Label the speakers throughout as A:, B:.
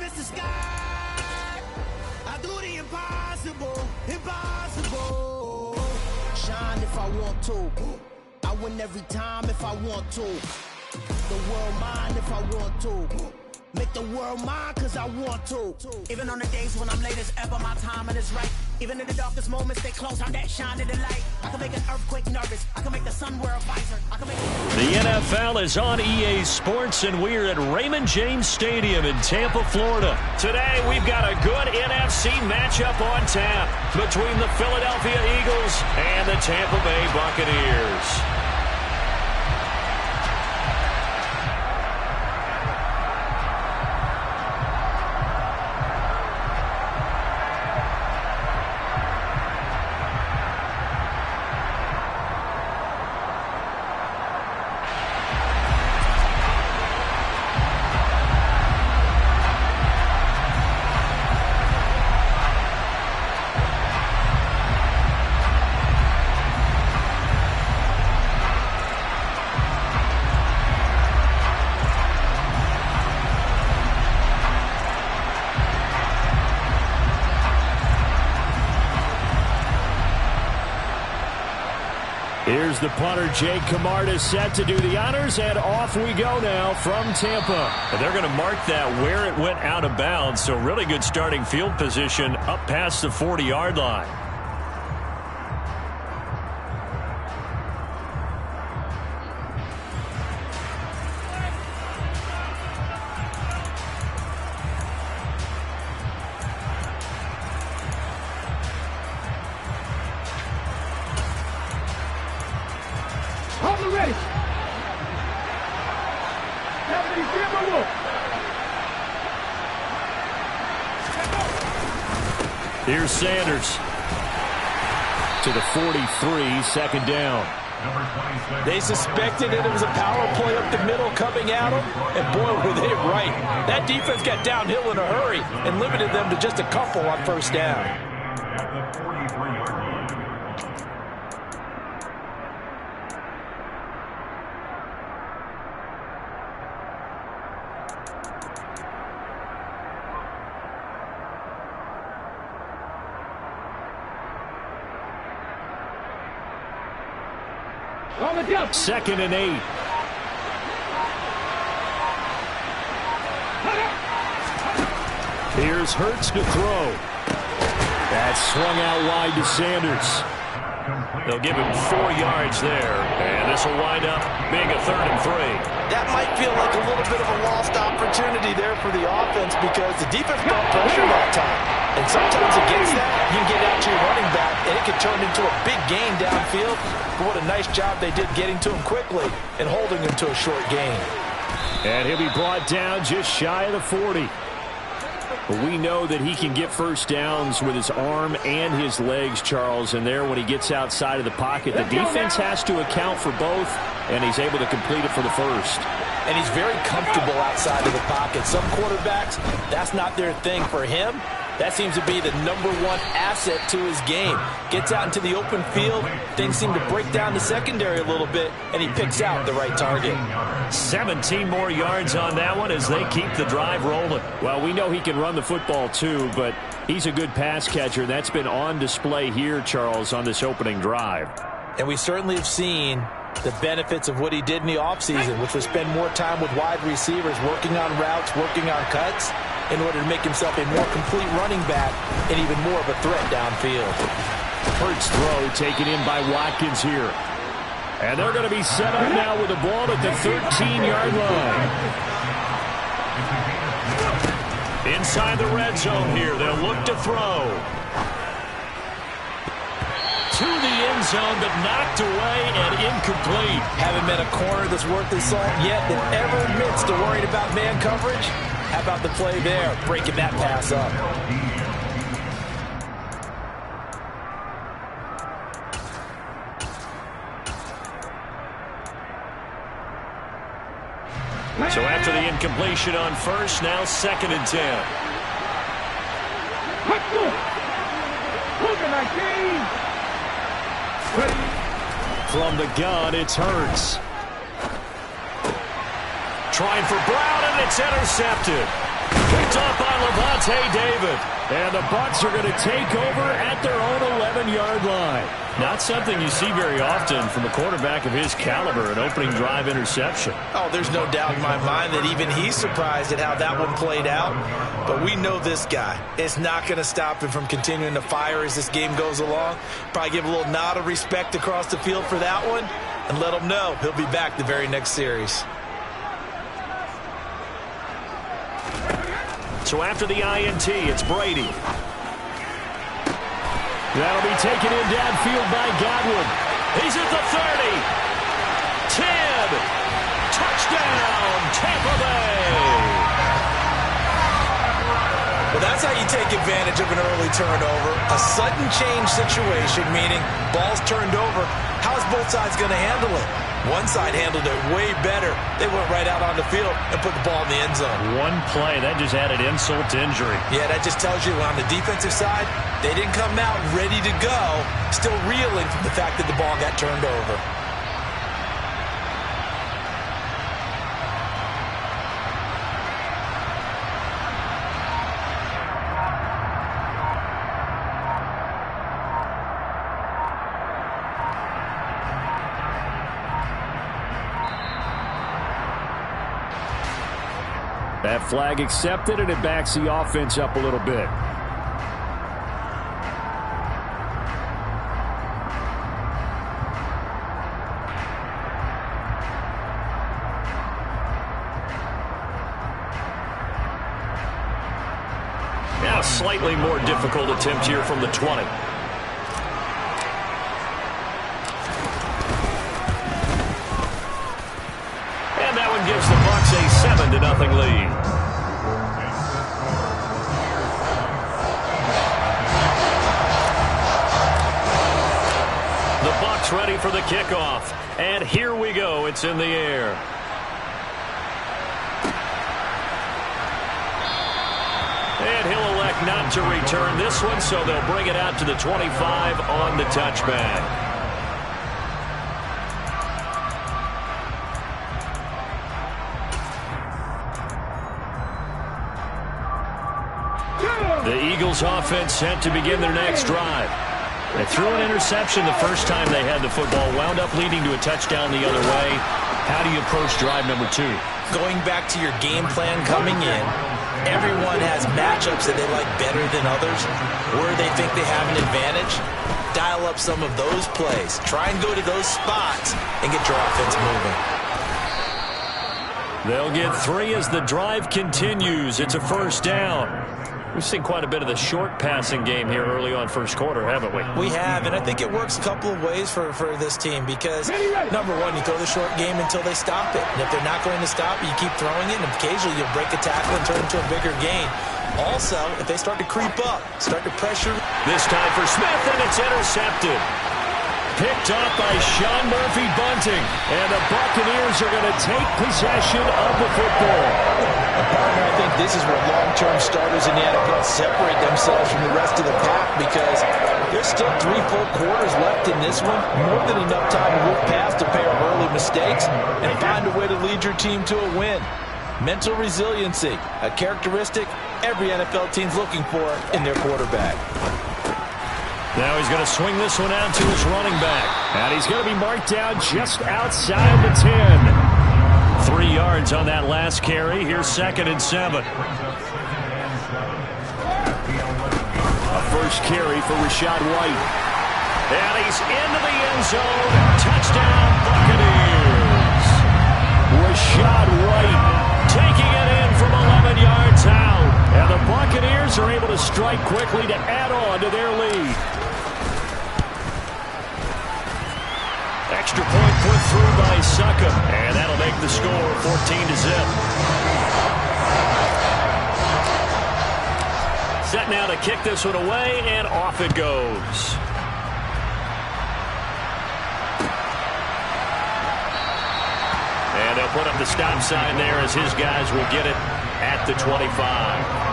A: touch the sky. I do the impossible, impossible. Shine if I want to. I win every time if I want to. The world mine if I want to. Make the world mine cause I want to. Even on the days when I'm late as ever, my timing is right. Even in the darkest moments, stay close, I'm that shine of the light. I can make an earthquake nervous. I can make the sun wear a visor. I can make
B: The NFL is on EA Sports, and we're at Raymond James Stadium in Tampa, Florida. Today, we've got a good NFC matchup on tap between the Philadelphia Eagles and the Tampa Bay Buccaneers. Here's the punter, Jake Camarda, set to do the honors, and off we go now from Tampa. And they're going to mark that where it went out of bounds, so really good starting field position up past the 40-yard line. Here's Sanders to the 43, second down.
C: They suspected it was a power play up the middle coming at them, and boy, were they right. That defense got downhill in a hurry and limited them to just a couple on first down.
B: Second and 8. Here's Hurts to throw. That's swung out wide to Sanders. They'll give him 4 yards there, and this will wind up being a 3rd and 3.
C: That might feel like a little bit of a lost opportunity there for the offense because the defense brought pressure that time. And sometimes against that, you can get out to your running back, and it can turn into a big gain downfield. But what a nice job they did getting to him quickly and holding him to a short gain.
B: And he'll be brought down just shy of the 40. But we know that he can get first downs with his arm and his legs, Charles. And there, when he gets outside of the pocket, the defense has to account for both, and he's able to complete it for the first.
C: And he's very comfortable outside of the pocket. Some quarterbacks, that's not their thing. For him, that seems to be the #1 asset to his game. Gets out into the open field, things seem to break down the secondary a little bit, and he picks out the right target.
B: 17 more yards on that one as they keep the drive rolling. Well, we know he can run the football too, but he's a good pass catcher. That's been on display here, Charles, on this opening drive.
C: And we certainly have seen the benefits of what he did in the offseason, which was spend more time with wide receivers, working on routes, working on cuts, in order to make himself a more complete running back and even more of a threat downfield.
B: Hurts throw taken in by Watkins here. And they're going to be set up now with the ball at the 13-yard line. Inside the red zone here, they'll look to throw. To the end zone, but knocked away and incomplete.
C: Haven't met a corner that's worth his salt yet that ever admits to worrying about man coverage. How about the play there, breaking that pass up?
B: So after the incompletion on first, now 2nd and 10. From the gun, it's Hurts. Trying for Brown, and it's intercepted. Picked up by Lavonte David. And the Bucs are going to take over at their own 11-yard line. Not something you see very often from a quarterback of his caliber, an opening drive interception.
C: Oh, there's no doubt in my mind that even he's surprised at how that one played out. But we know this guy. It's not going to stop him from continuing to fire as this game goes along. Probably give a little nod of respect across the field for that one and let him know he'll be back the very next series.
B: So after the INT, it's Brady. That'll be taken in downfield by Godwin. He's at the 30. 10. Touchdown, Tampa Bay.
C: Well, that's how you take advantage of an early turnover. A sudden change situation, meaning ball's turned over. How's both sides going to handle it? One side handled it way better. They went right out on the field and put the ball in the end zone.
B: One play, that just added insult to injury.
C: Yeah, that just tells you on the defensive side, they didn't come out ready to go, still reeling from the fact that the ball got turned over.
B: That flag accepted, and it backs the offense up a little bit. Now, slightly more difficult attempt here from the 20. And that one gives the Bucs a 7-0 lead. The Bucs ready for the kickoff. And here we go. It's in the air. And he'll elect not to return this one, so they'll bring it out to the 25 on the touchback. The Eagles offense set to begin their next drive. They threw an interception the first time they had the football, wound up leading to a touchdown the other way. How do you approach drive number 2?
C: Going back to your game plan coming in, everyone has matchups that they like better than others, where they think they have an advantage. Dial up some of those plays. Try and go to those spots and get your offense moving.
B: They'll get 3 as the drive continues. It's a first down. We've seen quite a bit of the short passing game here early on first quarter, haven't we?
C: We have, and I think it works a couple of ways for this team because, number one, you throw the short game until they stop it. And if they're not going to stop it, you keep throwing it, and occasionally you'll break a tackle and turn it into a bigger gain. Also, if they start to creep up, start to pressure.
B: This time for Smith, and it's intercepted. Picked up by Sean Murphy-Bunting, and the Buccaneers are going to take possession of the football.
C: Partner, I think this is where long-term starters in the NFL separate themselves from the rest of the pack because there's still 3 full quarters left in this one. More than enough time to move past a pair of early mistakes and find a way to lead your team to a win. Mental resiliency, a characteristic every NFL team's looking for in their quarterback.
B: Now he's going to swing this one out to his running back. And he's going to be marked down just outside the 10. 3 yards on that last carry. Here's 2nd and 7. A first carry for Rachaad White. And he's into the end zone. Touchdown, Buccaneers. Rachaad White taking it in from 11 yards out. And the Buccaneers are able to strike quickly to add on to their lead. Extra point put through by Succop, and that'll make the score 14-0. Set now to kick this one away, and off it goes. And they'll put up the stop sign there as his guys will get it at the 25.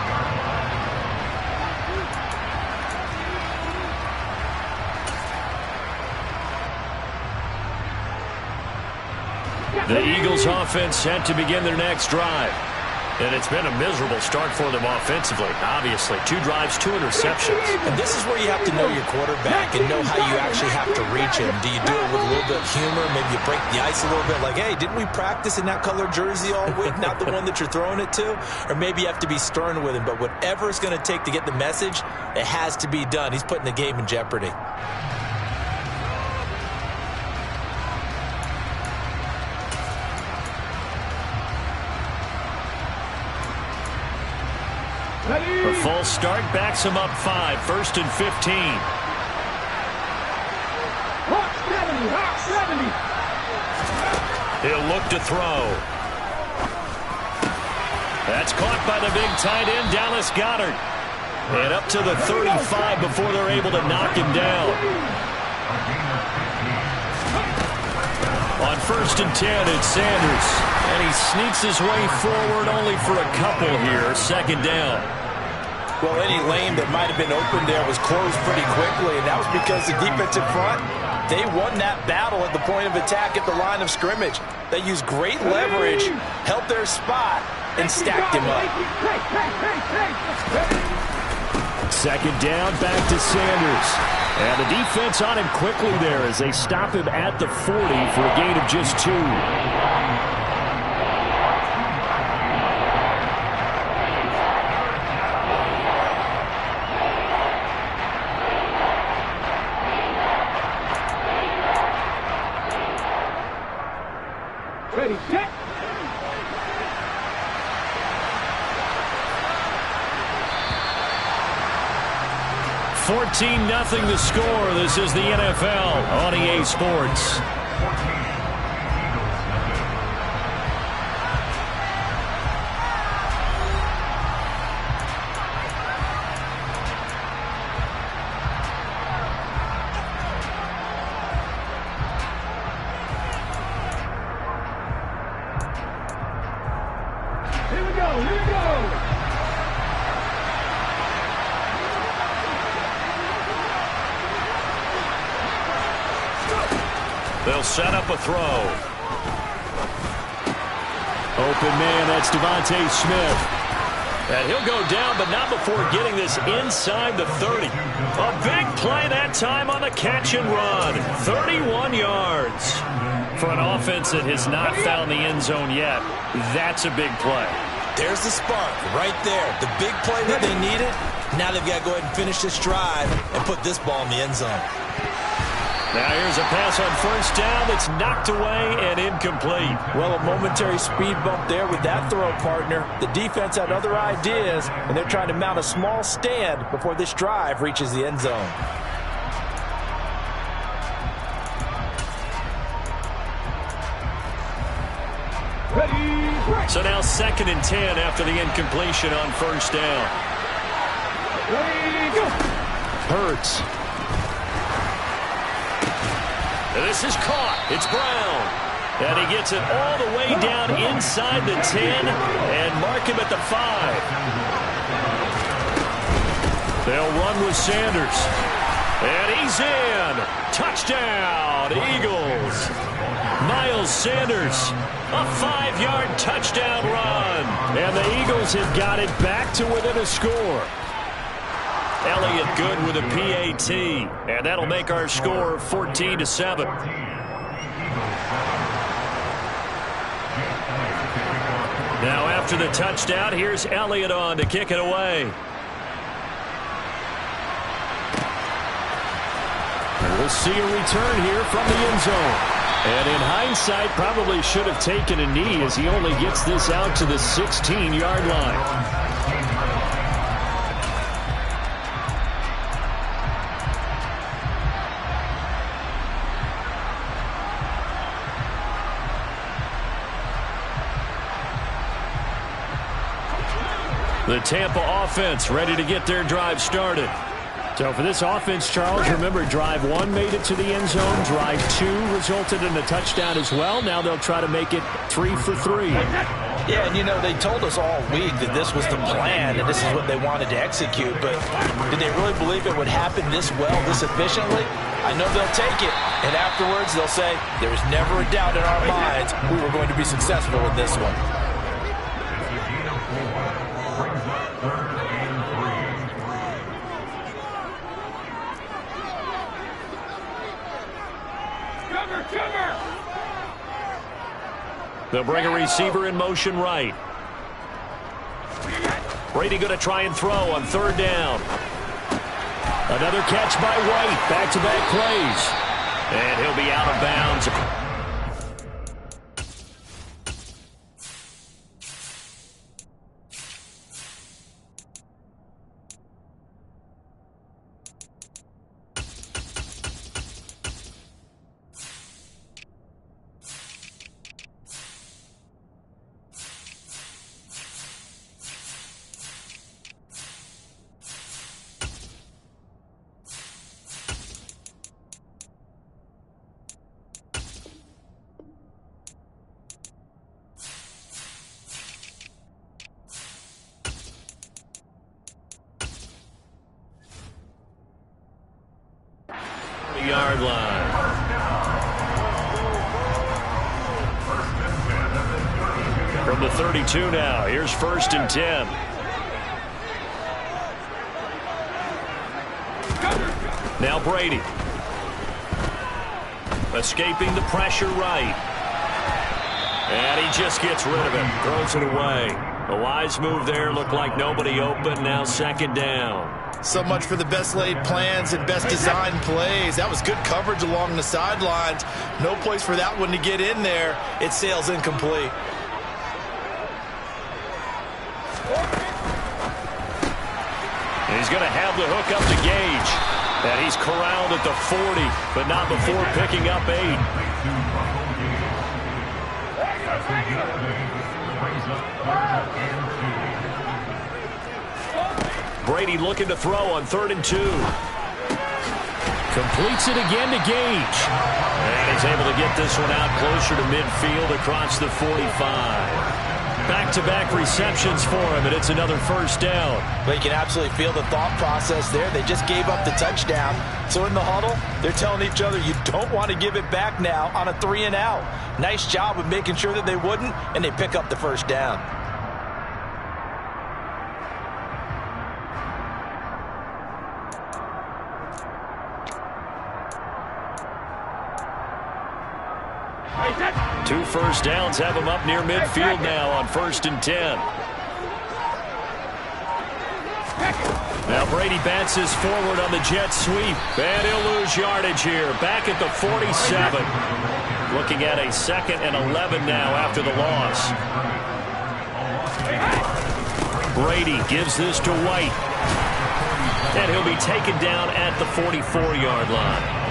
B: The Eagles offense set to begin their next drive. And it's been a miserable start for them offensively, obviously. 2 drives, 2 interceptions.
C: And this is where you have to know your quarterback and know how you actually have to reach him. Do you do it with a little bit of humor? Maybe you break the ice a little bit like, hey, didn't we practice in that color jersey all week? Not the one that you're throwing it to? Or maybe you have to be stern with him. But whatever it's going to take to get the message, it has to be done. He's putting the game in jeopardy.
B: A false start backs him up 5, 1st and 15. He'll look to throw. That's caught by the big tight end, Dallas Goedert. And up to the 35 before they're able to knock him down. On 1st and 10, it's Sanders. And he sneaks his way forward only for a couple here. 2nd down.
C: Well, any lane that might have been open there was closed pretty quickly, and that was because the defensive front, they won that battle at the point of attack at the line of scrimmage. They used great leverage, held their spot, and stacked him up.
B: 2nd down, back to Sanders. And the defense on him quickly there as they stop him at the 40 for a gain of just 2.
D: Ready, set.
B: 14-0 the score. This is the NFL on EA Sports.
D: Here we go.
B: They'll set up a throw. Open man, that's Devontae Smith. And he'll go down, but not before getting this inside the 30. A big play that time on the catch and run. 31 yards. For an offense that has not found the end zone yet, that's a big play.
C: There's the spark right there. The big play that they needed. Now they've got to go ahead and finish this drive and put this ball in the end zone.
B: Now here's a pass on 1st down that's knocked away and incomplete.
C: Well, a momentary speed bump there with that throw, partner. The defense had other ideas, and they're trying to mount a small stand before this drive reaches the end zone.
B: So now 2nd and 10 after the incompletion on 1st down. Hurts. This is caught. It's Brown. And he gets it all the way down inside the 10 and mark him at the 5. They'll run with Sanders. And he's in. Touchdown, Eagles. Miles Sanders, a 5-yard touchdown run. And the Eagles have got it back to within a score. Elliott good with a PAT, and that'll make our score 14-7. Now after the touchdown, here's Elliott on to kick it away. And we'll see a return here from the end zone. And in hindsight, probably should have taken a knee as he only gets this out to the 16-yard line. The Tampa offense ready to get their drive started. So for this offense, Charles, remember drive 1 made it to the end zone. Drive 2 resulted in a touchdown as well. Now they'll try to make it 3 for 3.
C: Yeah, and you know, they told us all week that this was the plan and this is what they wanted to execute. But did they really believe it would happen this well, this efficiently? I know they'll take it. And afterwards, they'll say, there was never a doubt in our minds we were going to be successful with this one.
B: They'll bring a receiver in motion right. Brady going to try and throw on third down. Another catch by White. Back-to-back plays. And he'll be out of bounds. Yard line. From the 32 now. Here's 1st and 10. Now Brady. Escaping the pressure right. And he just gets rid of it. Throws it away. A wise move there. Looked like nobody open. Now 2nd down.
C: So much for the best laid plans and best designed plays. That was good coverage along the sidelines. No place for that one to get in there. It sails incomplete.
B: And he's going to have the hook up to Gage. And he's corralled at the 40, but not before picking up 8. Brady looking to throw on 3rd and 2. Completes it again to Gage. And he's able to get this one out closer to midfield across the 45. Back-to-back receptions for him, and it's another 1st down.
C: But you can absolutely feel the thought process there. They just gave up the touchdown. So in the huddle, they're telling each other, you don't want to give it back now on a 3 and out. Nice job of making sure that they wouldn't, and they pick up the 1st down.
B: Two 1st downs have him up near midfield now on 1st and 10. Now Brady bounces forward on the jet sweep. And he'll lose yardage here. Back at the 47. Looking at a 2nd and 11 now after the loss. Brady gives this to White. And he'll be taken down at the 44-yard line.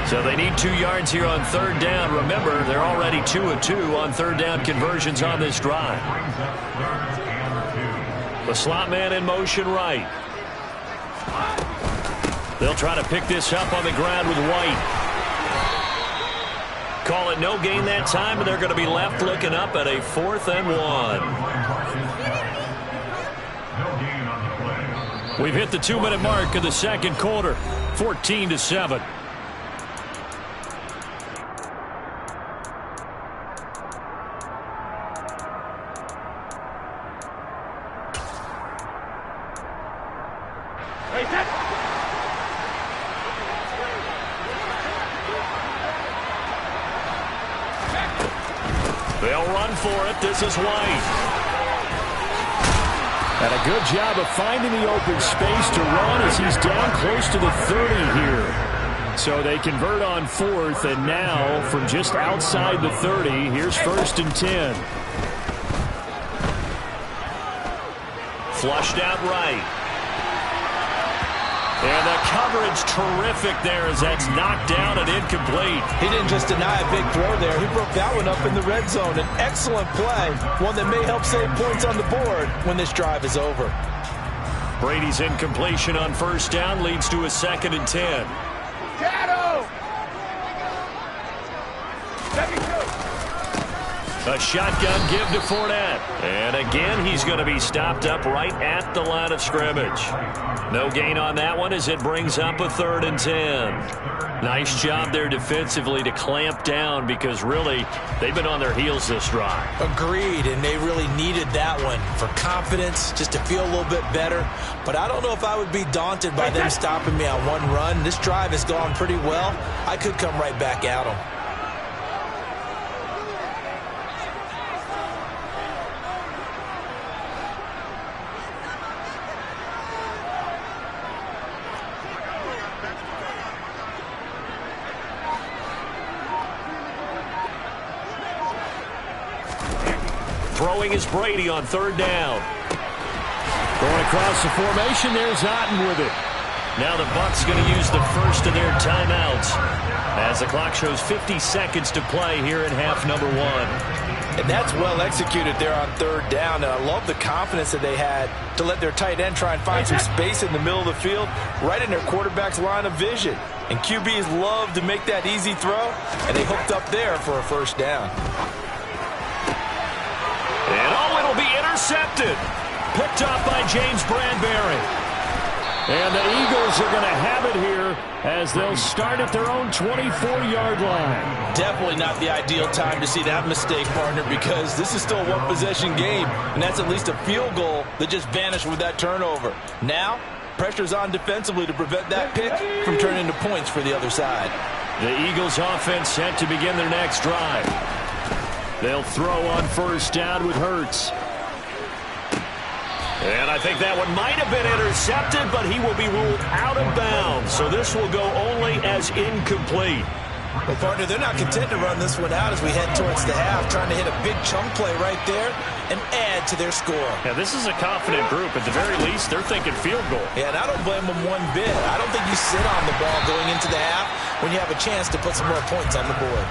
B: So they need 2 yards here on 3rd down. Remember, they're already 2 of 2 on 3rd down conversions on this drive. The slot man in motion right. They'll try to pick this up on the ground with White. Call it no gain that time, and they're going to be left looking up at a 4th and 1. We've hit the 2-minute mark of the 2nd quarter. 14-7. They'll run for it. This is White. And a good job of finding the open space to run as he's down close to the 30 here. So they convert on 4th, and now from just outside the 30, here's 1st and 10. Flushed out right. And the coverage terrific there as that's knocked down and incomplete.
C: He didn't just deny a big throw there. He broke that one up in the red zone. An excellent play. One that may help save points on the board when this drive is over.
B: Brady's incompletion on 1st down leads to a 2nd and 10.
D: Shadow!
B: A shotgun give to Fournette. And again, he's going to be stopped up right at the line of scrimmage. No gain on that one as it brings up a 3rd and 10. Nice job there defensively to clamp down because really they've been on their heels this drive.
C: Agreed, and they really needed that one for confidence, just to feel a little bit better. But I don't know if I would be daunted by them stopping me on one run. This drive has gone pretty well. I could come right back at them.
B: throwing is Brady on third down. Going across the formation, there's Otten with it. Now the Bucs going to use the first of their timeouts as the clock shows 50 seconds to play here in half number 1.
C: And that's well executed there on third down. And I love the confidence that they had to let their tight end try and find some space in the middle of the field, right in their quarterback's line of vision. And QBs love to make that easy throw, and they hooked up there for a first down.
B: And it'll be intercepted. Picked up by James Bradbury. And the Eagles are going to have it here as they'll start at their own 24-yard line.
C: Definitely not the ideal time to see that mistake, partner, because this is still a one-possession game, and that's at least a field goal that just vanished with that turnover. Now, pressure's on defensively to prevent that pick from turning into points for the other side.
B: The Eagles offense set to begin their next drive. They'll throw on first down with Hurts. And I think that one might have been intercepted, but he will be ruled out of bounds. So this will go only as incomplete.
C: Well, partner, they're not content to run this one out as we head towards the half, trying to hit a big chunk play right there and add to their score.
B: Yeah, this is a confident group. At the very least, they're thinking field goal.
C: Yeah, and I don't blame them one bit. I don't think you sit on the ball going into the half when you have a chance to put some more points on the board.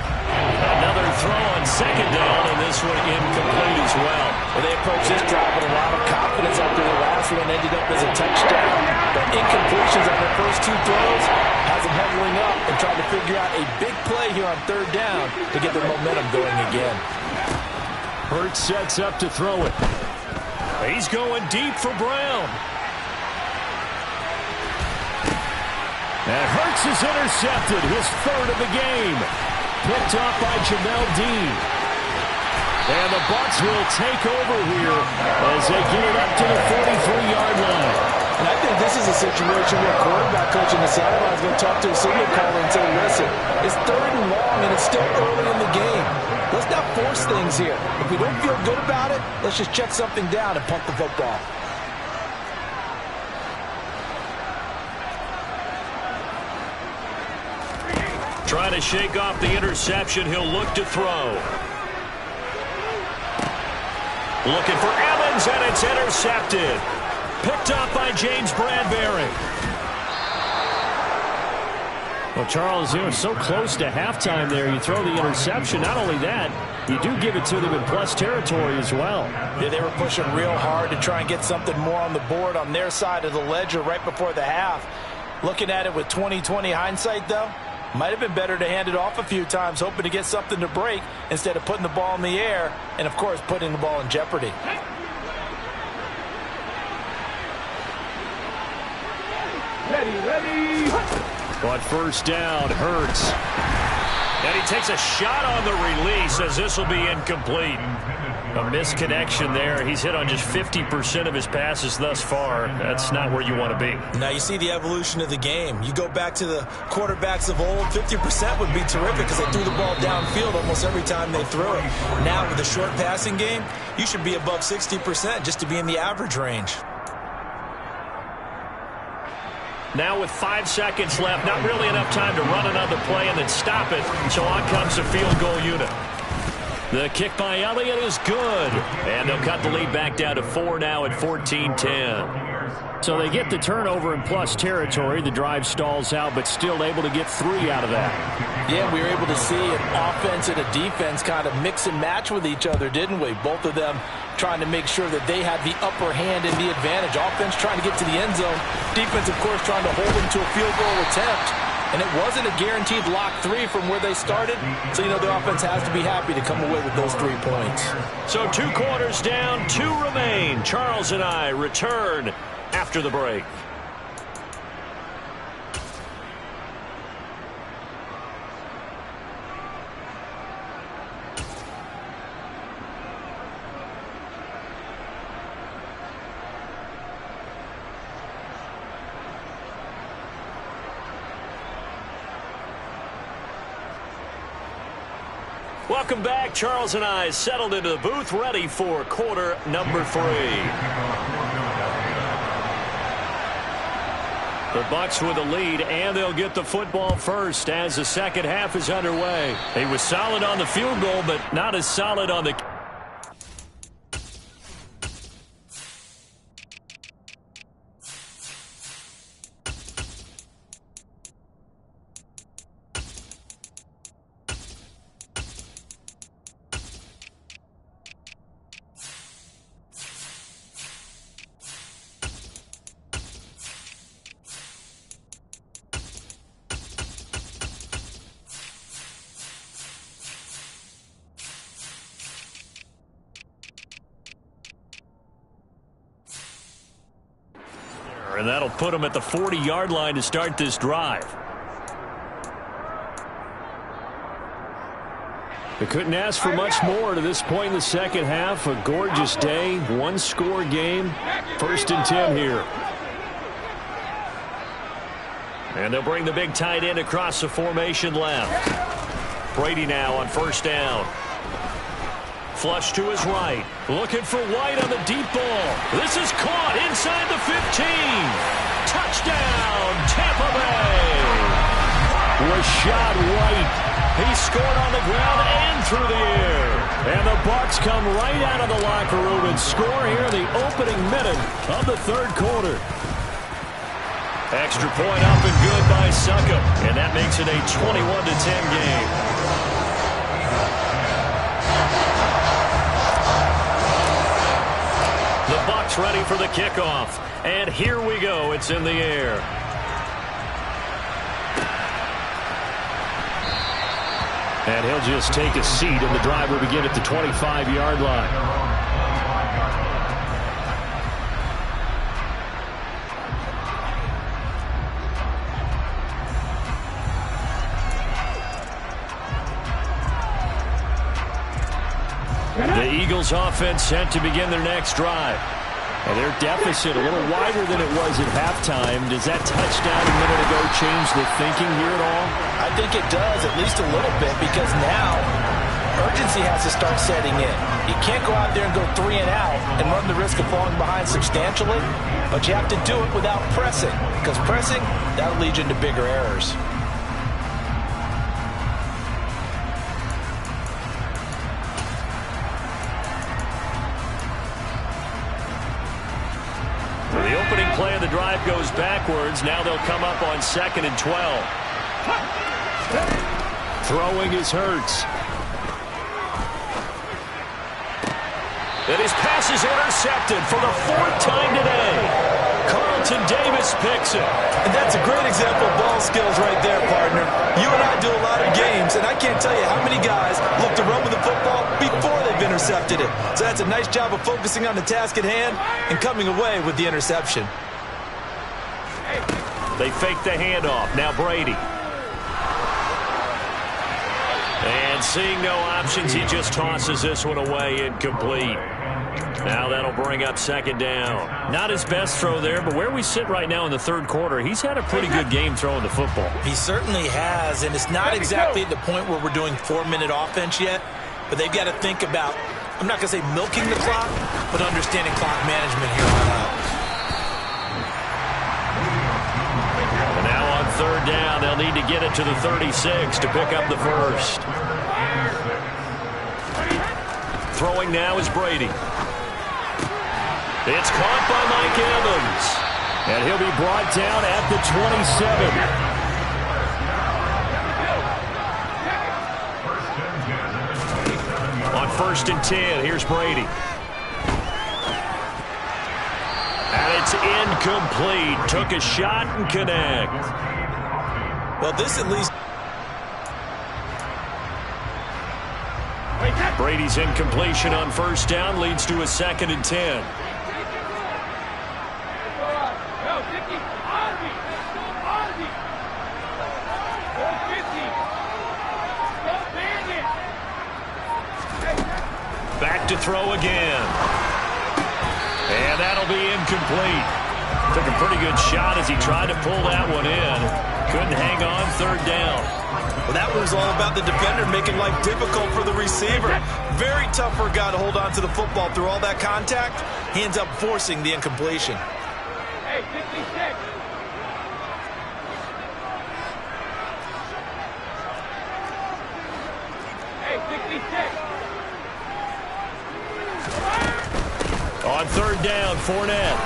B: Another throw on second down, and this one incomplete as well.
C: Well, they approached this drive with a lot of confidence after the last one ended up as a touchdown. But incompletions on their first two throws has them huddling up and trying to figure out a big play here on third down to get their momentum going again.
B: Hurts sets up to throw it. He's going deep for Brown. And Hurts is intercepted, his third of the game. Picked off by Jamel Dean. And the Bucs will take over here as they get it up to the 43-yard line.
C: And I think this is a situation where quarterback coach in the sideline is going to talk to a signal caller and say, listen, it's third and long and it's still early in the game. Let's not force things here. If we don't feel good about it, let's just check something down and punt the football.
B: Trying to shake off the interception, he'll look to throw. Looking for Evans, and it's intercepted. Picked up by James Bradbury. Well, Charles, they were so close to halftime there. You throw the interception. Not only that, you do give it to them in plus territory as well.
C: Yeah, they were pushing real hard to try and get something more on the board on their side of the ledger right before the half. Looking at it with 20/20 hindsight, though, might have been better to hand it off a few times, hoping to get something to break instead of putting the ball in the air and, of course, putting the ball in jeopardy.
D: Ready.
B: But first down, Hurts. And he takes a shot on the release as this will be incomplete. A misconnection there. He's hit on just 50% of his passes thus far. That's not where you want to be.
C: Now you see the evolution of the game. You go back to the quarterbacks of old, 50% would be terrific because they threw the ball downfield almost every time they threw it. Now with the short passing game, you should be above 60% just to be in the average range.
B: Now with 5 seconds left, not really enough time to run another play and then stop it. So on comes the field goal unit. The kick by Elliott is good. And they'll cut the lead back down to 4 now at 14-10. So they get the turnover in plus territory. The drive stalls out, but still able to get 3 out of that.
C: Yeah, we were able to see an offense and a defense kind of mix and match with each other, didn't we? Both of them trying to make sure that they had the upper hand and the advantage. Offense trying to get to the end zone. Defense, of course, trying to hold them to a field goal attempt. And it wasn't a guaranteed lock 3 from where they started. So, you know, the offense has to be happy to come away with those 3 points.
B: So 2 quarters down, 2 remain. Charles and I return after the break. Welcome back. Charles and I settled into the booth, ready for quarter number 3. The Bucs with the lead, and they'll get the football first as the second half is underway. He was solid on the field goal, but not as solid on the... and that'll put them at the 40-yard line to start this drive. They couldn't ask for much more to this point in the second half. A gorgeous day, one-score game. 1st and 10 here. And they'll bring the big tight end across the formation left. Brady now on 1st down. Flush to his right. Looking for White on the deep ball. This is caught inside the 15. Touchdown, Tampa Bay. Rashad White. He scored on the ground and through the air. And the Bucs come right out of the locker room and score here in the opening minute of the 3rd quarter. Extra point up and good by Succop. And that makes it a 21-10 game. The Bucs ready for the kickoff. And here we go. It's in the air. And he'll just take a seat, and the drive will begin at the 25-yard line. The Eagles offense set to begin their next drive. And their deficit a little wider than it was at halftime. Does that touchdown a minute ago change the thinking here at all?
C: I think it does, at least a little bit, because now urgency has to start setting in. You can't go out there and go 3 and out and run the risk of falling behind substantially, but you have to do it without pressing, because pressing, that'll lead you into bigger errors.
B: The opening play of the drive goes backwards. Now they'll come up on 2nd and 12. Throwing is Hurts. And his pass is intercepted for the 4th time today. Carlton Davis picks it.
C: And that's a great example of ball skills right there, partner. You and I do a lot of games, and I can't tell you how many guys look to run with the football before they've intercepted it. So that's a nice job of focusing on the task at hand and coming away with the interception.
B: They fake the handoff. Now Brady. And seeing no options, he just tosses this one away, incomplete. Now that'll bring up 2nd down. Not his best throw there, but where we sit right now in the 3rd quarter, he's had a pretty good game throwing the football.
C: He certainly has, and it's not exactly at the point where we're doing 4-minute offense yet, but they've got to think about, I'm not going to say milking the clock, but understanding clock management here on out.
B: And now on 3rd down, they'll need to get it to the 36 to pick up the first. Throwing now is Brady. It's caught by Mike Evans. And he'll be brought down at the 27. On 1st and 10, here's Brady. And it's incomplete. Took a shot and connect.
C: Well, this at least...
B: Brady's incompletion on 1st down leads to a 2nd and 10. Back to throw again. And that'll be incomplete. Took a pretty good shot as he tried to pull that one in. Couldn't hang on 3rd down.
C: Well, that was all about the defender making life difficult for the receiver. Very tough for a guy to hold on to the football through all that contact. He ends up forcing the incompletion.
D: Hey, 56. Hey, 66.
B: On 3rd down, Fournette.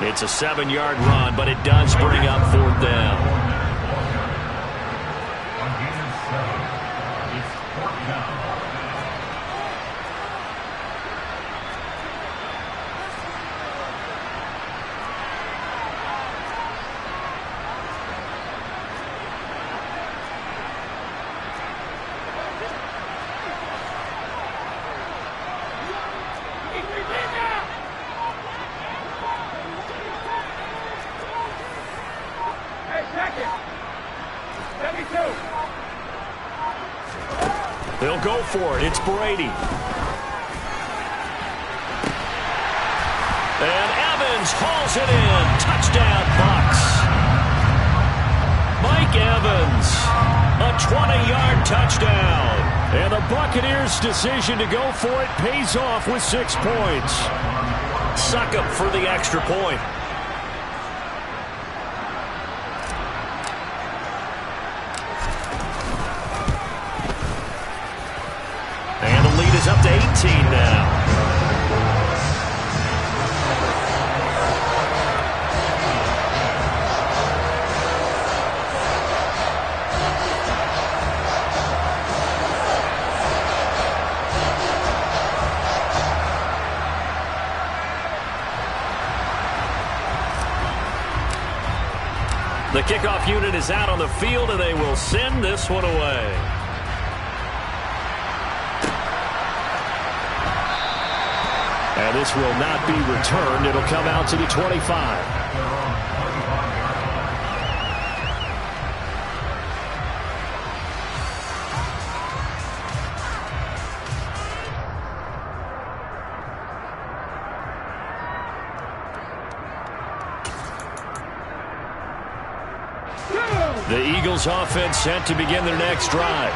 B: It's a 7-yard run, but it does bring up 4th down. go for it. It's Brady. And Evans hauls it in. Touchdown, Bucs. Mike Evans, a 20-yard touchdown. And the Buccaneers' decision to go for it pays off with 6 points. Succop for the extra point. And the lead is up to 18 now. The kickoff unit is out on the field, and they will send this one away. And this will not be returned. It'll come out to the 25. The Eagles offense set to begin their next drive.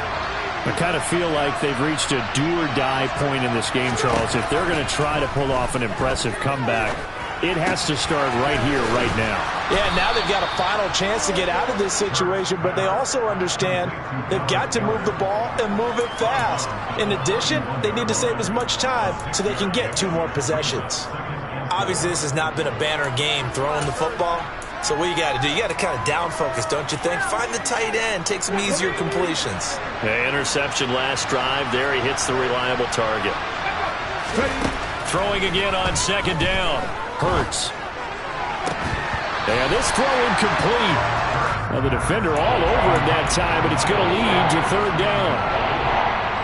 B: I kind of feel like they've reached a do-or-die point in this game, Charles. If they're going to try to pull off an impressive comeback, it has to start right here, right now.
C: Yeah, now they've got a final chance to get out of this situation, but they also understand they've got to move the ball and move it fast. In addition, they need to save as much time so they can get 2 more possessions. Obviously, this has not been a banner game throwing the football. So what you got to do, you got to kind of down focus, don't you think? Find the tight end, take some easier completions.
B: The interception last drive. There he hits the reliable target. Throwing again on 2nd down. Hurts. And this throw incomplete. Well, the defender all over him that time, but it's going to lead to 3rd down.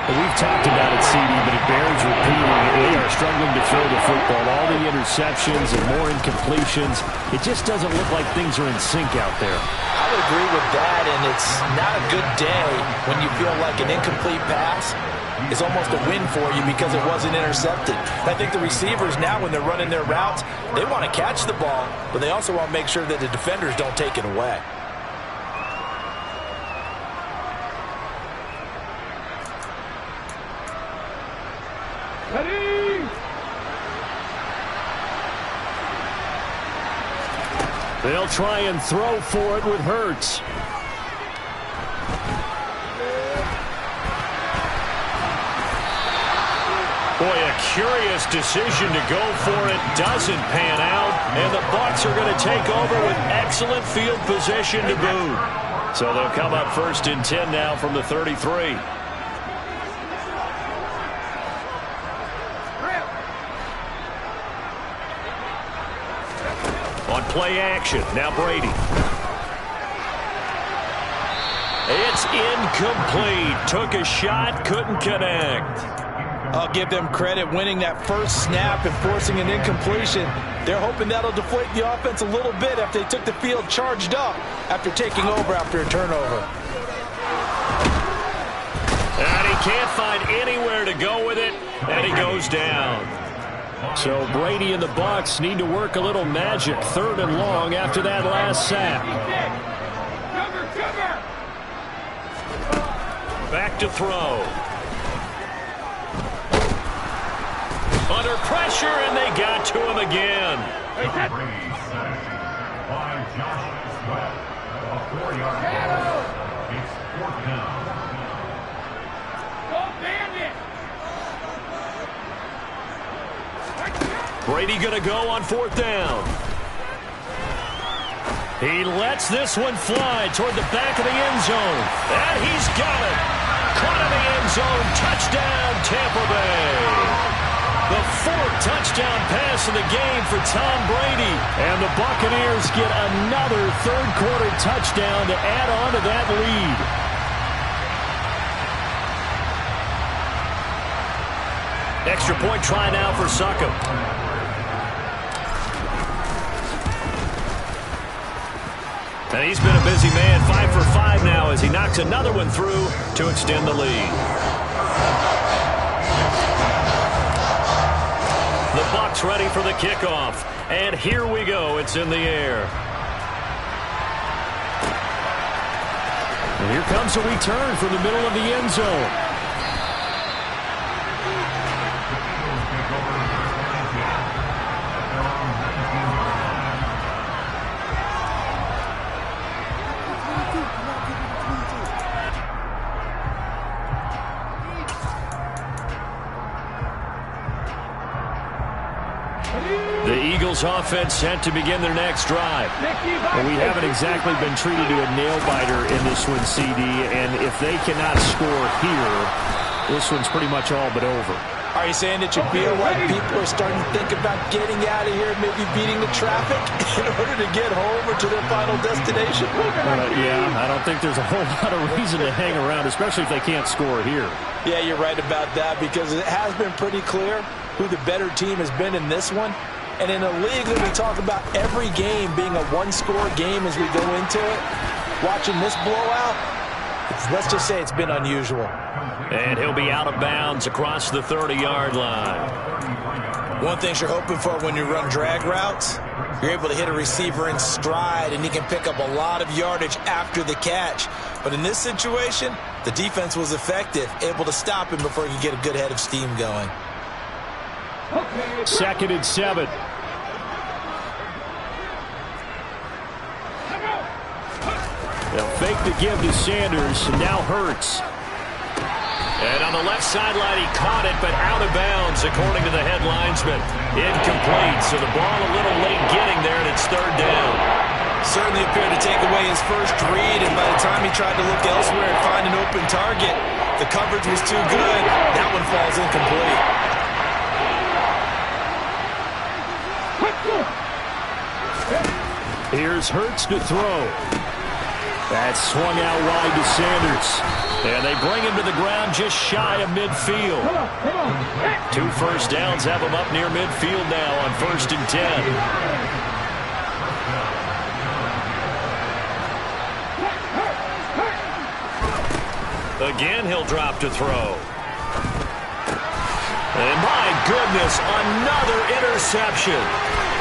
B: We've talked about it, CD, but it bears repeating. They are struggling to throw the football. All the interceptions and more incompletions. It just doesn't look like things are in sync out there.
C: I would agree with that, and it's not a good day when you feel like an incomplete pass is almost a win for you because it wasn't intercepted. I think the receivers now, when they're running their routes, they want to catch the ball, but they also want to make sure that the defenders don't take it away.
B: They'll try and throw for it with Hurts. Boy, a curious decision to go for it. Doesn't pan out. And the Bucs are going to take over with excellent field position to boot. So they'll come up 1st and 10 now from the 33. On play action, now Brady. It's incomplete. Took a shot, couldn't connect.
C: I'll give them credit winning that first snap and forcing an incompletion. They're hoping that'll deflate the offense a little bit after they took the field charged up after taking over after a turnover.
B: And he can't find anywhere to go with it, and he goes down. So Brady and the Bucs need to work a little magic. 3rd and long after that last sack. Back to throw. Under pressure, and they got to him again. Brady going to go on 4th down. He lets this one fly toward the back of the end zone. And he's got it. Caught in the end zone. Touchdown, Tampa Bay. The 4th touchdown pass of the game for Tom Brady. And the Buccaneers get another 3rd quarter touchdown to add on to that lead. Extra point try now for Succop. And he's been a busy man, 5 for 5 now as he knocks another one through to extend the lead. gets ready for the kickoff. And here we go. It's in the air. And here comes a return from the middle of the end zone. The Eagles offense set to begin their next drive. Well, we haven't exactly been treated to a nail-biter in this one, CD, and if they cannot score here, this one's pretty much all but over.
C: Are you saying that you feel like people are starting to think about getting out of here, maybe beating the traffic in order to get home or to their final destination?
B: Yeah, I don't think there's a whole lot of reason to hang around, especially if they can't score here.
C: Yeah, you're right about that, because it has been pretty clear who the better team has been in this one. And in a league that we talk about every game being a one-score game as we go into it, watching this blowout, let's just say it's been unusual.
B: And he'll be out of bounds across the 30-yard line.
C: One thing you're hoping for when you run drag routes, you're able to hit a receiver in stride, and he can pick up a lot of yardage after the catch. But in this situation, the defense was effective, able to stop him before he could get a good head of steam going.
B: 2nd and 7. They'll fake the give to Sanders, and now Hurts. And on the left sideline, he caught it, but out of bounds, according to the head linesman. Incomplete, so the ball a little late getting there, and it's 3rd down.
C: Certainly appeared to take away his first read, and by the time he tried to look elsewhere and find an open target, the coverage was too good. That one falls incomplete.
B: Here's Hurts to throw. That's swung out wide to Sanders. And they bring him to the ground just shy of midfield. 2 first downs have him up near midfield now on 1st and 10. Again, he'll drop to throw. And my goodness, another interception.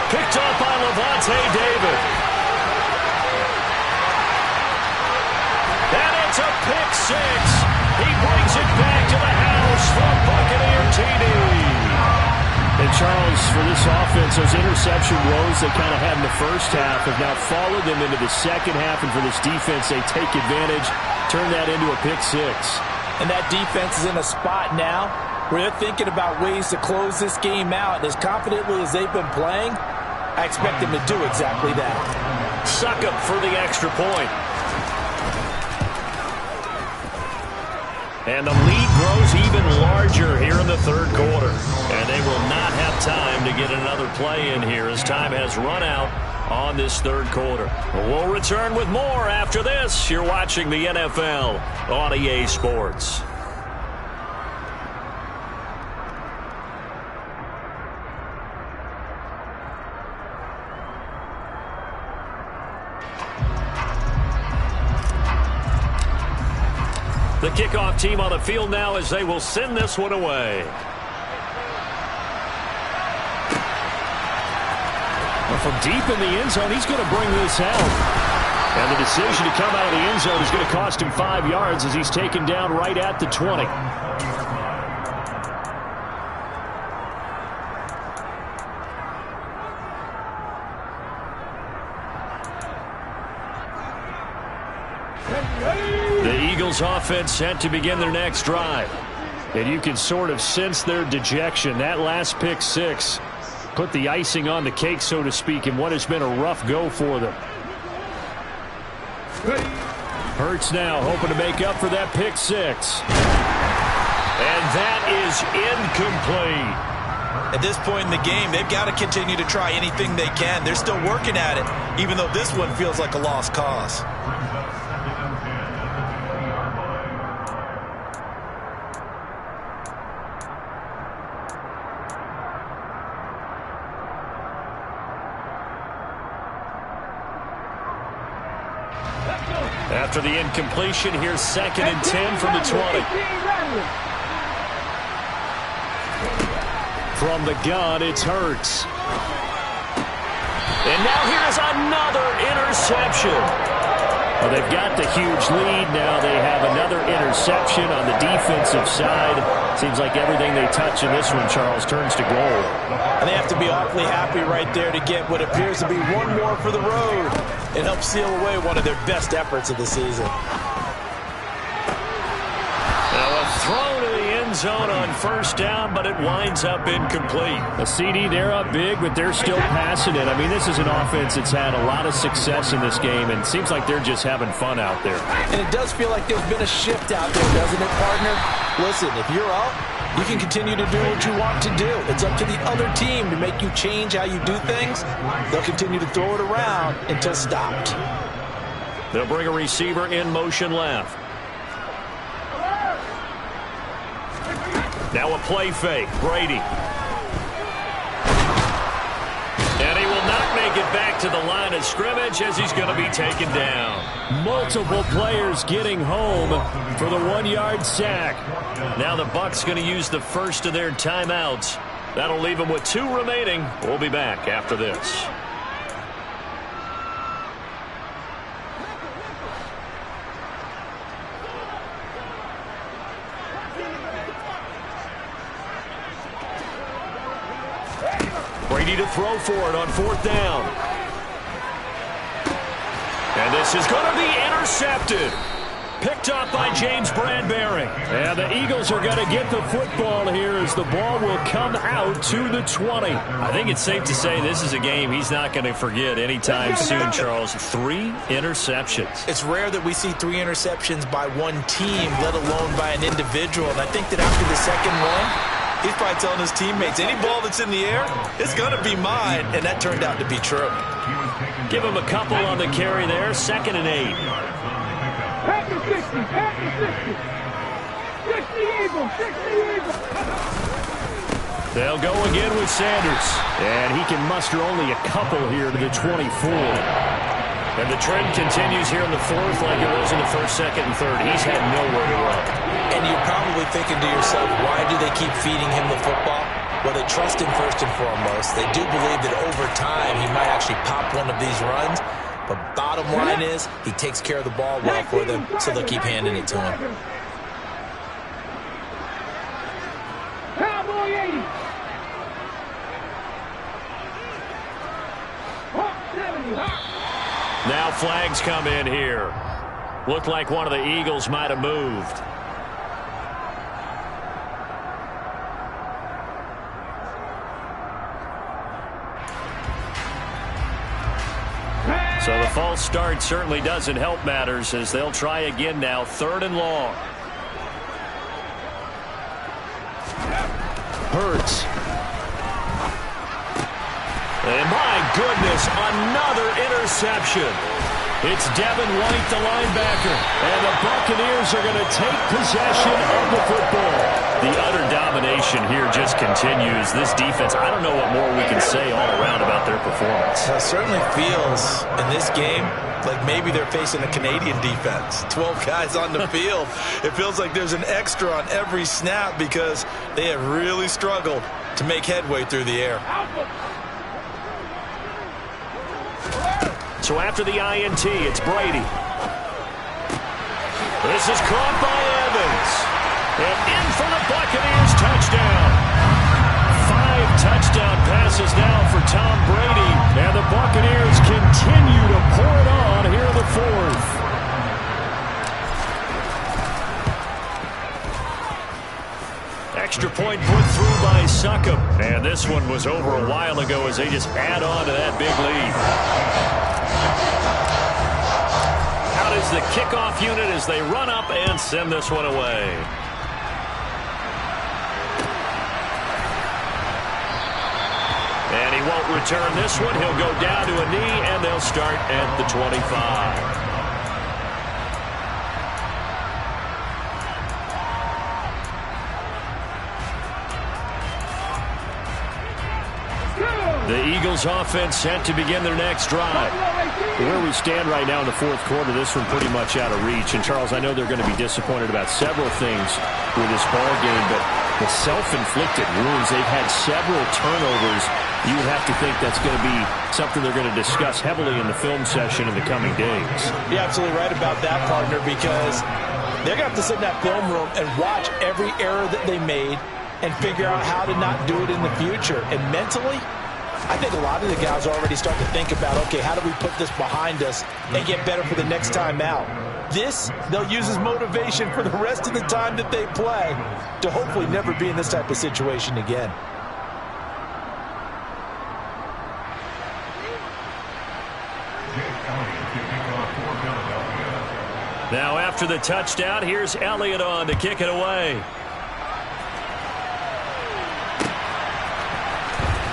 B: Picked up by Levante David. And it's a pick 6. He brings it back to the house for Buccaneer TD. And Charles, for this offense, those interception woes they kind of had in the first half have now followed them into the second half. And for this defense, they take advantage, turn that into a pick 6.
C: And that defense is in a spot now where they're thinking about ways to close this game out. As confidently as they've been playing, I expect them to do exactly that.
B: Suck up for the extra point. And the lead grows even larger here in the 3rd quarter. And they will not have time to get another play in here as time has run out on this 3rd quarter. We'll return with more after this. You're watching the NFL on EA Sports. The kickoff team on the field now as they will send this one away. Well, from deep in the end zone, he's going to bring this out. And the decision to come out of the end zone is going to cost him 5 yards as he's taken down right at the 20. The Eagles offense set to begin their next drive. And you can sort of sense their dejection. That last pick 6 put the icing on the cake, so to speak, in what has been a rough go for them. Hurts now hoping to make up for that pick 6. And that is incomplete.
C: At this point in the game, they've got to continue to try anything they can. They're still working at it, even though this one feels like a lost cause.
B: After the incompletion, here's 2nd and 10 from the 20. From the gun, it's Hurts. And now here's another interception. Well, they've got the huge lead. Now they have another interception on the defensive side. Seems like everything they touch in this one, Charles, turns to gold.
C: And they have to be awfully happy right there to get what appears to be one more for the road and help seal away one of their best efforts of the season.
B: Now a throw to the end zone on first down, but it winds up incomplete. A CD, they're up big, but they're still passing it. I mean, this is an offense that's had a lot of success in this game, and it seems like they're just having fun out there.
C: And it does feel like there's been a shift out there, doesn't it, partner? Listen, if you're up, you can continue to do what you want to do. It's up to the other team to make you change how you do things. They'll continue to throw it around until stopped.
B: They'll bring a receiver in motion left. Now a play fake. Brady. And he will not make it back to the line of scrimmage as he's going to be taken down. Multiple players getting home for the 1-yard sack. Now the Bucs going to use the first of their timeouts. That'll leave them with 2 remaining. We'll be back after this. Brady to throw for it on 4th down. And this is going to be intercepted. Picked up by James Bradbury. And the Eagles are going to get the football here as the ball will come out to the 20. I think it's safe to say this is a game he's not going to forget anytime soon, Charles. 3 interceptions.
C: It's rare that we see 3 interceptions by one team, let alone by an individual. And I think that after the second one, he's probably telling his teammates, any ball that's in the air, it's going to be mine. And that turned out to be true.
B: Give him a couple on the carry there. 2nd and 8.
D: Pack the 60, pack the 60. 60 Eagles, 60 Eagles.
B: They'll go again with Sanders. And he can muster only a couple here to the 24. And the trend continues here in the 4th like it was in the 1st, 2nd, and 3rd. He's had nowhere to run.
C: And you're probably thinking to yourself, why do they keep feeding him the football? Well, they trust him first and foremost. They do believe that over time he might actually pop one of these runs. But bottom line is he takes care of the ball well for them, so they'll keep handing it to him.
D: Cowboy 80. Hawk 70.
B: Now flags come in here. Looked like one of the Eagles might have moved. So the false start certainly doesn't help matters as they'll try again now. 3rd and long. Hurts. And my goodness, another interception. It's Devin White, the linebacker. And the Buccaneers are going to take possession of the football. The utter domination here just continues. This defense, I don't know what more we can say all around about their performance.
C: It certainly feels in this game like maybe they're facing a Canadian defense. 12 guys on the field. It feels like there's an extra on every snap because they have really struggled to make headway through the air.
B: So after the INT, it's Brady. This is caught by Evans. And in for the Buccaneers touchdown. 5 touchdown passes now for Tom Brady. And the Buccaneers continue to pour it on here in the 4th. Extra point put through by Succop. And this one was over a while ago as they just add on to that big lead. Out is the kickoff unit as they run up and send this one away. And he won't return this one. He'll go down to a knee, and they'll start at the 25. The Eagles offense set to begin their next drive. Where we stand right now in the 4th quarter, this one pretty much out of reach. And, Charles, I know they're going to be disappointed about several things with this ball game, but The self-inflicted wounds. They've had several turnovers. You would have to think that's going to be something they're going to discuss heavily in the film session in the coming days.
C: You're absolutely right about that, partner, because they're going to have to sit in that film room and watch every error that they made and figure out how to not do it in the future. And mentally, I think a lot of the guys already start to think about, okay, how do we put this behind us and get better for the next time out? This, they'll use as motivation for the rest of the time that they play to hopefully never be in this type of situation again.
B: Now after the touchdown, here's Elliott on to kick it away.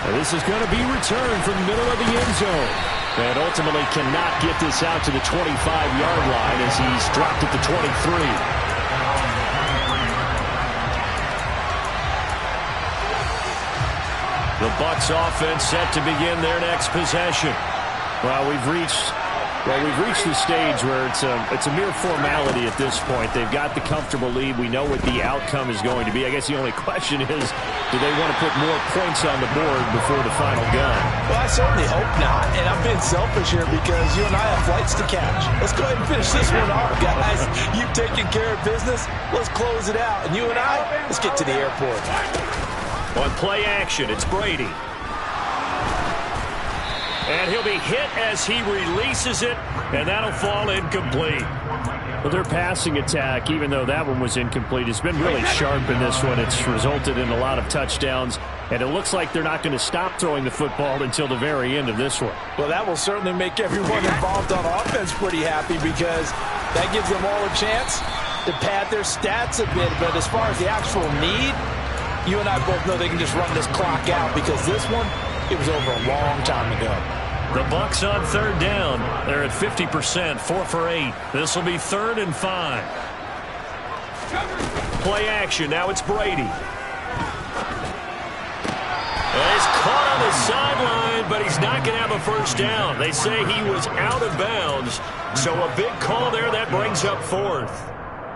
B: And this is going to be returned from the middle of the end zone. And ultimately cannot get this out to the 25-yard line as he's dropped at the 23. The Bucs offense set to begin their next possession. Well, we've reached the stage where it's a mere formality at this point. They've got the comfortable lead. We know what the outcome is going to be. I guess the only question is, do they want to put more points on the board before the final gun?
C: Well, I certainly hope not. And I'm being selfish here because you and I have flights to catch. Let's go ahead and finish this one off, guys. You've taken care of business. Let's close it out. And you and I, let's get to the airport.
B: On play action, it's Brady. And he'll be hit as he releases it, and that'll fall incomplete. Well, their passing attack, even though that one was incomplete, has been really sharp in this one. It's resulted in a lot of touchdowns, and it looks like they're not going to stop throwing the football until the very end of this one.
C: Well, that will certainly make everyone involved on offense pretty happy because that gives them all a chance to pad their stats a bit. But as far as the actual need, you and I both know they can just run this clock out because this one, it was over a long time ago.
B: The Bucs on third down. They're at 50%, 4 for 8. This will be 3rd and 5. Play action. Now it's Brady. And he's caught on the sideline, but he's not going to have a first down. They say he was out of bounds. So a big call there that brings up 4th.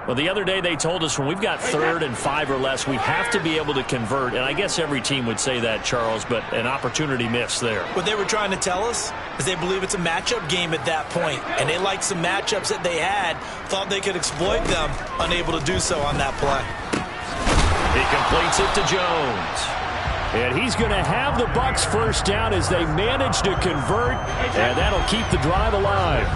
B: Well, the other day they told us when we've got 3rd and 5 or less, we have to be able to convert. And I guess every team would say that, Charles, but an opportunity missed there.
C: What they were trying to tell us is they believe it's a matchup game at that point. And they liked some matchups that they had, thought they could exploit them, unable to do so on that play.
B: He completes it to Jones. And he's going to have the Bucs first down as they manage to convert, and that'll keep the drive alive.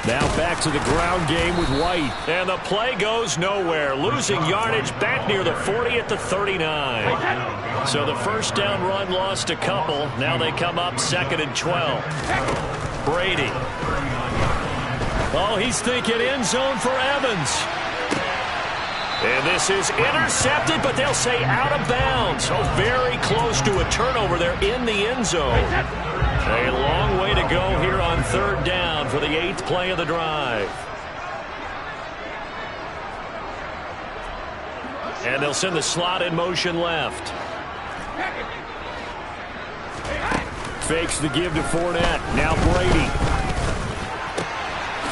B: Now back to the ground game with White. And the play goes nowhere. Losing yardage back near the 40 at the 39. So the first down run lost a couple. Now they come up 2nd and 12. Brady. Oh, he's thinking end zone for Evans. And this is intercepted, but they'll say out of bounds. So very close to a turnover there in the end zone. A long way to go here on 3rd down for the 8th play of the drive. And they'll send the slot in motion left. Fakes the give to Fournette. Now Brady.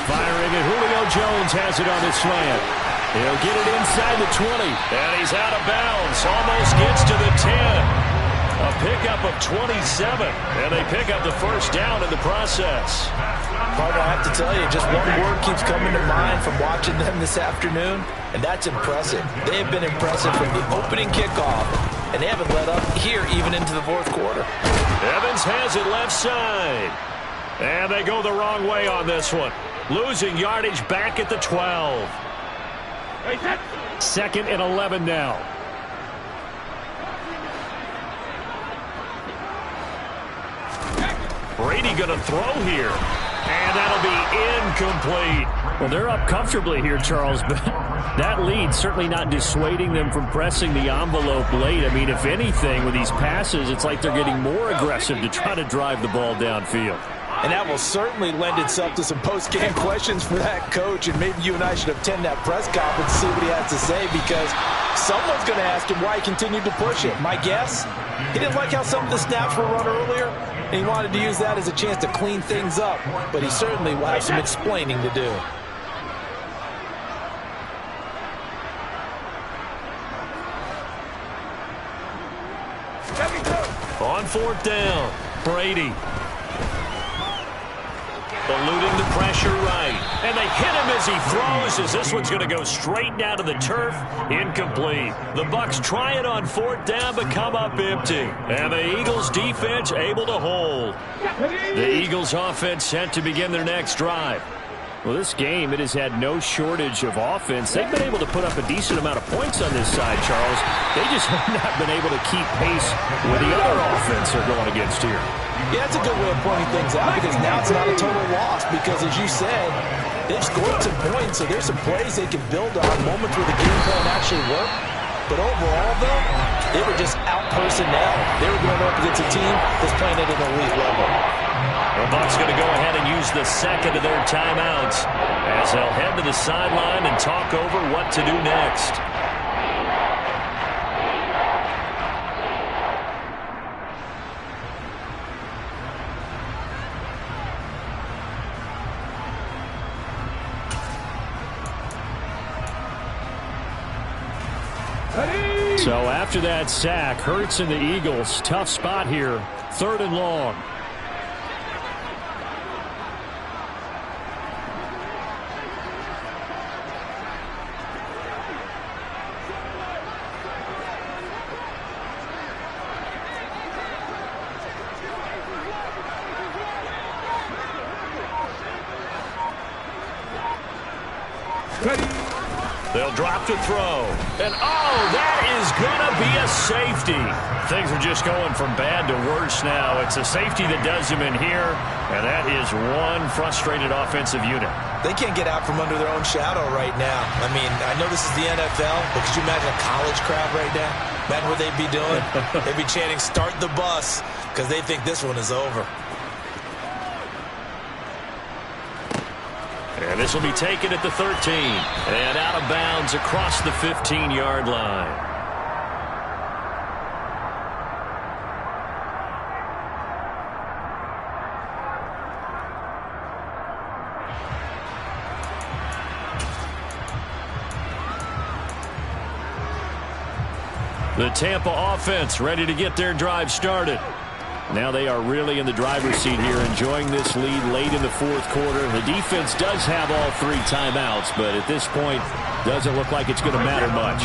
B: Firing it. Julio Jones has it on his slant. He'll get it inside the 20. And he's out of bounds. Almost gets to the 10. A pickup of 27, and they pick up the first down in the process.
C: Partner, I have to tell you, just one word keeps coming to mind from watching them this afternoon, and that's impressive. They have been impressive from the opening kickoff, and they haven't let up here even into the 4th quarter.
B: Evans has it left side, and they go the wrong way on this one. Losing yardage back at the 12. 2nd and 11 now. Brady going to throw here, and that'll be incomplete. Well, they're up comfortably here, Charles, but that lead certainly not dissuading them from pressing the envelope late. I mean, if anything, with these passes, it's like they're getting more aggressive to try to drive the ball downfield.
C: And that will certainly lend itself to some post-game questions for that coach, and maybe you and I should attend that press conference and see what he has to say, because someone's going to ask him why he continued to push it. My guess, he didn't like how some of the snaps were run earlier. And he wanted to use that as a chance to clean things up, but he certainly will have some explaining to do.
B: On fourth down, Brady. Eluding the pressure right. And they hit him as he throws, as this one's going to go straight down to the turf. Incomplete. The Bucs try it on fourth down, but come up empty. And the Eagles defense able to hold. The Eagles offense set to begin their next drive. Well, this game, it has had no shortage of offense. They've been able to put up a decent amount of points on this side, Charles. They just have not been able to keep pace with the other offense they're going against here.
C: Yeah, that's a good way of pointing things out, because now it's not a total loss, because as you said, they've scored some points, so there's some plays they can build on, moments where the game plan actually worked. But overall, though, they were just out-personnel. They were going up against a team that's playing at an elite level.
B: The Bucs going to go ahead and use the second of their timeouts as they'll head to the sideline and talk over what to do next. So after that sack, Hurts and the Eagles, tough spot here, 3rd and long. They'll drop to throw. And, oh, that is going to be a safety. Things are just going from bad to worse now. It's a safety that does them in here, and that is one frustrated offensive unit.
C: They can't get out from under their own shadow right now. I mean, I know this is the NFL, but could you imagine a college crowd right now? Imagine what they'd be doing. They'd be chanting, "Start the bus," because they think this one is over.
B: And this will be taken at the 13. And out of bounds across the 15-yard line. The Tampa offense ready to get their drive started. Now they are really in the driver's seat here, enjoying this lead late in the 4th quarter. The defense does have all 3 timeouts, but at this point, doesn't look like it's going to matter much.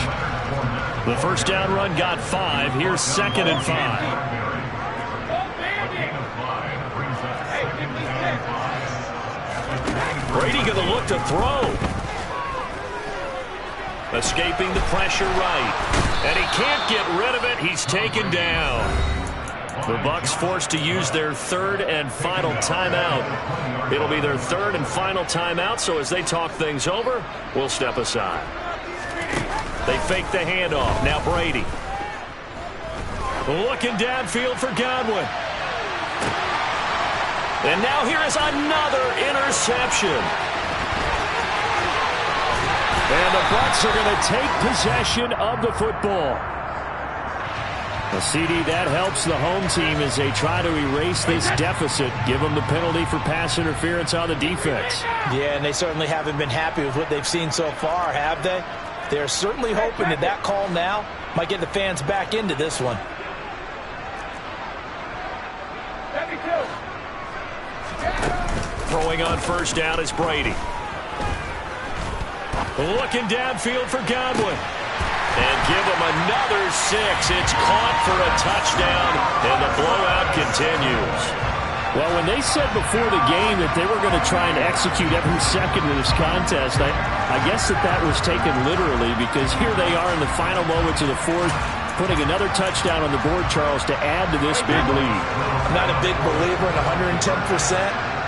B: The first down run got 5. Here's 2nd and 5. Brady going to look to throw. Escaping the pressure right. And he can't get rid of it. He's taken down. The Bucs forced to use their 3rd and final timeout. It'll be their 3rd and final timeout, so as they talk things over, we'll step aside. They fake the handoff. Now Brady. Looking downfield for Godwin. And now here is another interception. And the Bucs are going to take possession of the football. A CD, that helps the home team as they try to erase this deficit, give them the penalty for pass interference on the defense.
C: Yeah, and they certainly haven't been happy with what they've seen so far, have they? They're certainly hoping that that call now might get the fans back into this one.
B: Throwing on first down is Brady. Looking downfield for Godwin. And give him another 6. It's caught for a touchdown, and the blowout continues.
E: Well, when they said before the game that they were going to try and execute every second of this contest, I guess that was taken literally, because here they are in the final moments of the 4th, putting another touchdown on the board, Charles, to add to this big lead.
C: I'm not a big believer in 110%,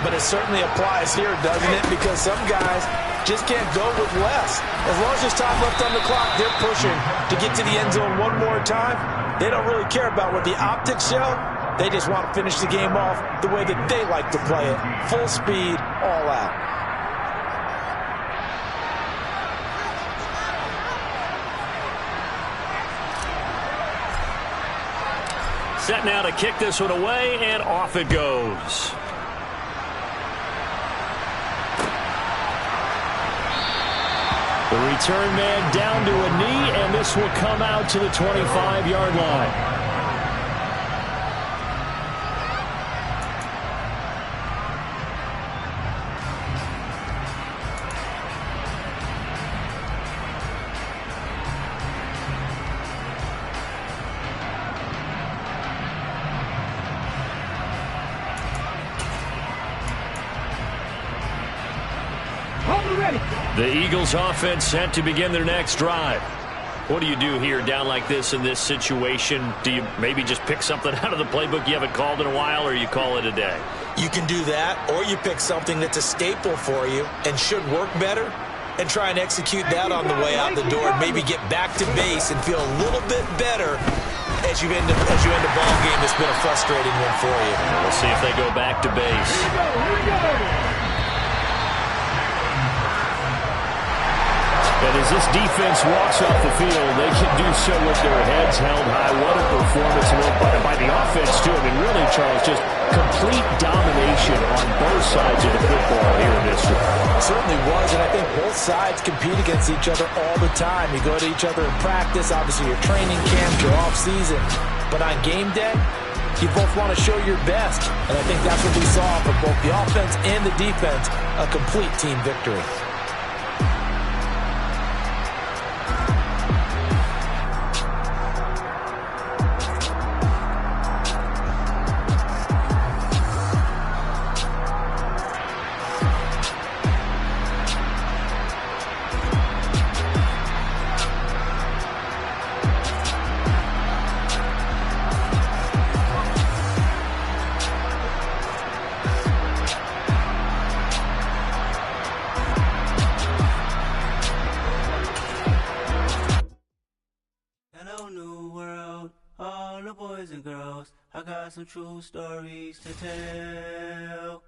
C: but it certainly applies here, doesn't it? Because some guys just can't go with less. As long as there's time left on the clock, they're pushing to get to the end zone one more time. They don't really care about what the optics show. They just want to finish the game off the way that they like to play it. Full speed, all out.
B: Set now to kick this one away, and off it goes. The return man down to a knee, and this will come out to the 25-yard line. The Eagles offense set to begin their next drive. What do you do here down like this in this situation? Do you maybe just pick something out of the playbook you haven't called in a while, or you call it a day?
C: You can do that, or you pick something that's a staple for you and should work better and try and execute that on the way out the door and maybe get back to base and feel a little bit better as you end a ball game that's been a frustrating one for you.
B: We'll see if they go back to base. And as this defense walks off the field, they can do so with their heads held high. What a performance by the offense, too. I mean, really, Charles, just complete domination on both sides of the football here in this one.
C: It certainly was, and I think both sides compete against each other all the time. You go to each other in practice, obviously your training camp, your off-season. But on game day, you both want to show your best. And I think that's what we saw from both the offense and the defense, a complete team victory.
F: Boys and girls, I got some true stories to tell.